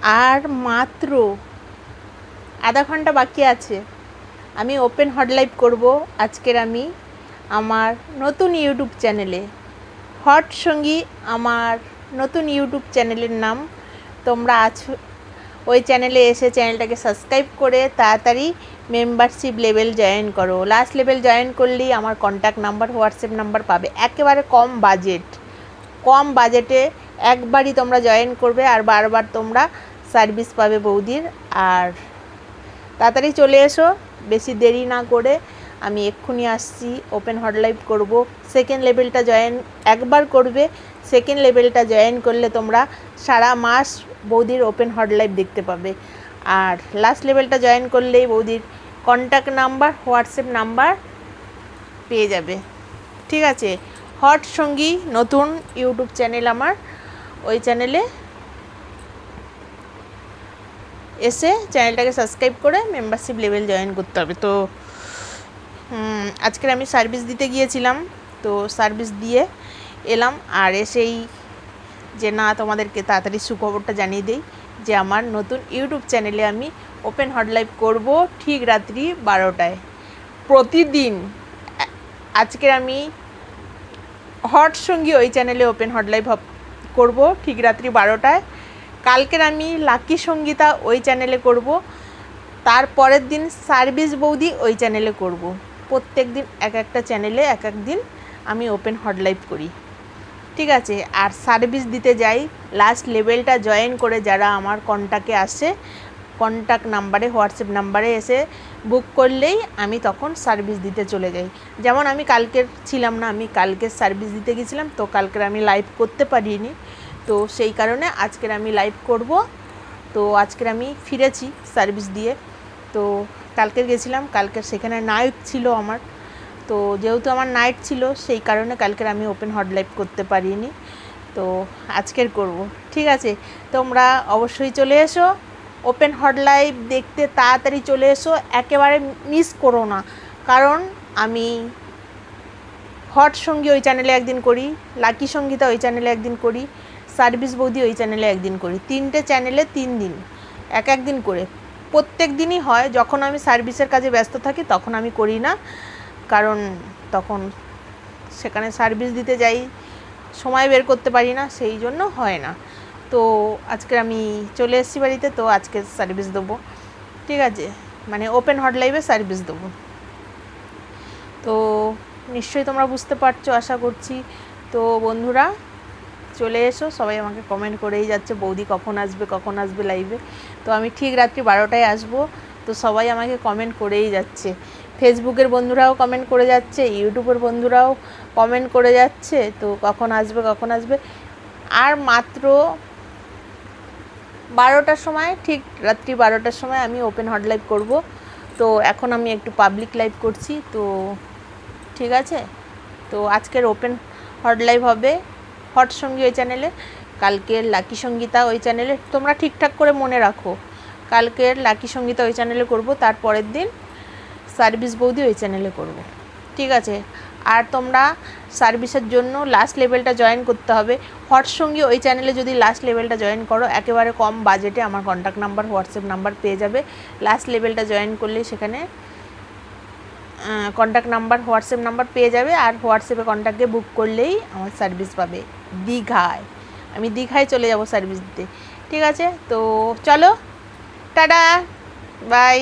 আর মাত্র আধা ঘন্টা বাকি আছে, আমি ওপেন হট লাইভ করব। আজকের আমি আমার নতুন ইউটিউব চ্যানেলে হট সঙ্গী, আমার নতুন ইউটিউব চ্যানেলের নাম। তোমরা আছো, ওই চ্যানেলে এসে চ্যানেলটাকে সাবস্ক্রাইব করে তাড়াতাড়ি মেম্বারশিপ লেভেল জয়েন করো। লাস্ট লেভেল জয়েন করলেই আমার কন্ট্যাক্ট নাম্বার, হোয়াটসঅ্যাপ নাম্বার পাবে। একেবারে কম বাজেটে একবারই তোমরা জয়েন করবে আর বারবার তোমরা সার্ভিস পাবে বৌদির। আর তাড়াতাড়ি চলে এসো, বেশি দেরি না করে। আমি এক্ষুনি আসছি, ওপেন হট লাইভ করব। সেকেন্ড লেভেলটা জয়েন একবার করবে, সেকেন্ড লেভেলটা জয়েন করলে তোমরা সারা মাস বৌদির ওপেন হট লাইভ দেখতে পাবে। আর লাস্ট লেভেলটা জয়েন করলেই বৌদির কন্ট্যাক্ট নাম্বার, হোয়াটসঅ্যাপ নাম্বার পেয়ে যাবে। ঠিক আছে, হট সঙ্গী নতুন ইউটিউব চ্যানেল আমার, ওই চ্যানেলে এসে চ্যানেলটাকে সাবস্ক্রাইব করে মেম্বারশিপ লেভেল জয়েন করতে হবে। তো আজকের আমি সার্ভিস দিতে গিয়েছিলাম, তো সার্ভিস দিয়ে এলাম। আর এসেই যে না, তোমাদেরকে তাড়াতাড়ি সুখবরটা জানিয়ে দিই যে আমার নতুন ইউটিউব চ্যানেলে আমি ওপেন হট লাইভ করব ঠিক রাত্রি 12টায় প্রতিদিন। আজকের আমি হট সঙ্গী ওই চ্যানেলে ওপেন হট লাইভ করব ঠিক রাত্রি 12টায়। কালকের আমি লাকি সঙ্গীতা ওই চ্যানেলে করব, তারপরের দিন সার্ভিস বৌদি ওই চ্যানেলে করব। প্রত্যেক দিন এক একটা চ্যানেলে এক এক দিন আমি ওপেন হট লাইভ করি। ঠিক আছে, আর সার্ভিস দিতে যাই। লাস্ট লেভেলটা জয়েন করে যারা আমার কন্ট্যাক্টে আসে, কন্ট্যাক্ট নাম্বারে, হোয়াটসঅ্যাপ নাম্বারে এসে বুক করলেই আমি তখন সার্ভিস দিতে চলে যাই। যেমন আমি কালকের ছিলাম না, আমি কালকের সার্ভিস দিতে গেছিলাম, তো কালকের আমি লাইভ করতে পারিনি, তো সেই কারণে আজকের আমি লাইভ করব। তো আজকের আমি ফিরেছি সার্ভিস দিয়ে। তো কালকের গেছিলাম, কালকের সেখানে নাইট ছিল আমার, তো যেহেতু আমার নাইট ছিল সেই কারণে কালকের আমি ওপেন হট লাইভ করতে পারিনি, তো আজকের করব। ঠিক আছে, তোমরা অবশ্যই চলে এসো ওপেন হট লাইভ দেখতে, তাড়াতাড়ি চলে এসো, একেবারে মিস করো না। কারণ আমি হট সঙ্গী ওই চ্যানেলে একদিন করি, লাকি সঙ্গীতা ওই চ্যানেলে একদিন করি, সার্ভিস বৌদি ওই চ্যানেলে একদিন করি। 3টে চ্যানেলে 3 দিন, এক দিন করে প্রত্যেক দিনই হয়। যখন আমি সার্ভিসের কাজে ব্যস্ত থাকি তখন আমি করি না, কারণ তখন সেখানে সার্ভিস দিতে যাই, সময় বের করতে পারি না, সেই জন্য হয় না। তো আজকে আমি চলে এসেছি বাড়িতে, তো আজকে সার্ভিস দেবো। ঠিক আছে, মানে ওপেন হট লাইভে সার্ভিস দেবো। তো নিশ্চয়ই তোমরা বুঝতে পারছো আশা করছি। তো বন্ধুরা চলে এসো, সবাই আমাকে কমেন্ট করেই যাচ্ছে বৌদি কখন আসবে লাইভে। তো আমি ঠিক রাত্রি 12টায় আসবো, তো সবাই আমাকে কমেন্ট করেই যাচ্ছে। ফেসবুকের বন্ধুরাও কমেন্ট করে যাচ্ছে, ইউটিউবের বন্ধুরাও কমেন্ট করে যাচ্ছে, তো কখন আসবে। আর মাত্র 12টার সময়, ঠিক রাত্রি 12টার সময় আমি ওপেন হট লাইভ করব। তো এখন আমি একটু পাবলিক লাইভ করছি, তো ঠিক আছে। তো আজকের ওপেন হট লাইভ হবে হট সঙ্গী ওই চ্যানেলে, কালকের লাকি সঙ্গীতা ওই চ্যানেলে। তোমরা ঠিকঠাক করে মনে রাখো, কালকের লাকি সঙ্গীতা ওই চ্যানেলে করব, তারপরের দিন সার্ভিস বৌদি ওই চ্যানেলে করব। ঠিক আছে, আর তোমরা সার্ভিসের জন্য লাস্ট লেভেলটা জয়েন করতে হবে। হট সঙ্গী ওই চ্যানেলে যদি লাস্ট লেভেলটা জয়েন করো, একেবারে কম বাজেটে আমার কন্ট্যাক্ট নাম্বার, হোয়াটসঅ্যাপ নাম্বার পেয়ে যাবে। লাস্ট লেভেলটা জয়েন করলে সেখানে কন্ট্যাক্ট নাম্বার, হোয়াটসঅ্যাপ নাম্বার পেয়ে যাবে। আর হোয়াটসঅ্যাপে কন্ট্যাক্টে বুক করলেই আমার সার্ভিস পাবে দীঘায়। আমি দীঘায় চলে যাব সার্ভিস দিতে। ঠিক আছে, তো চলো, টাটা, বাই।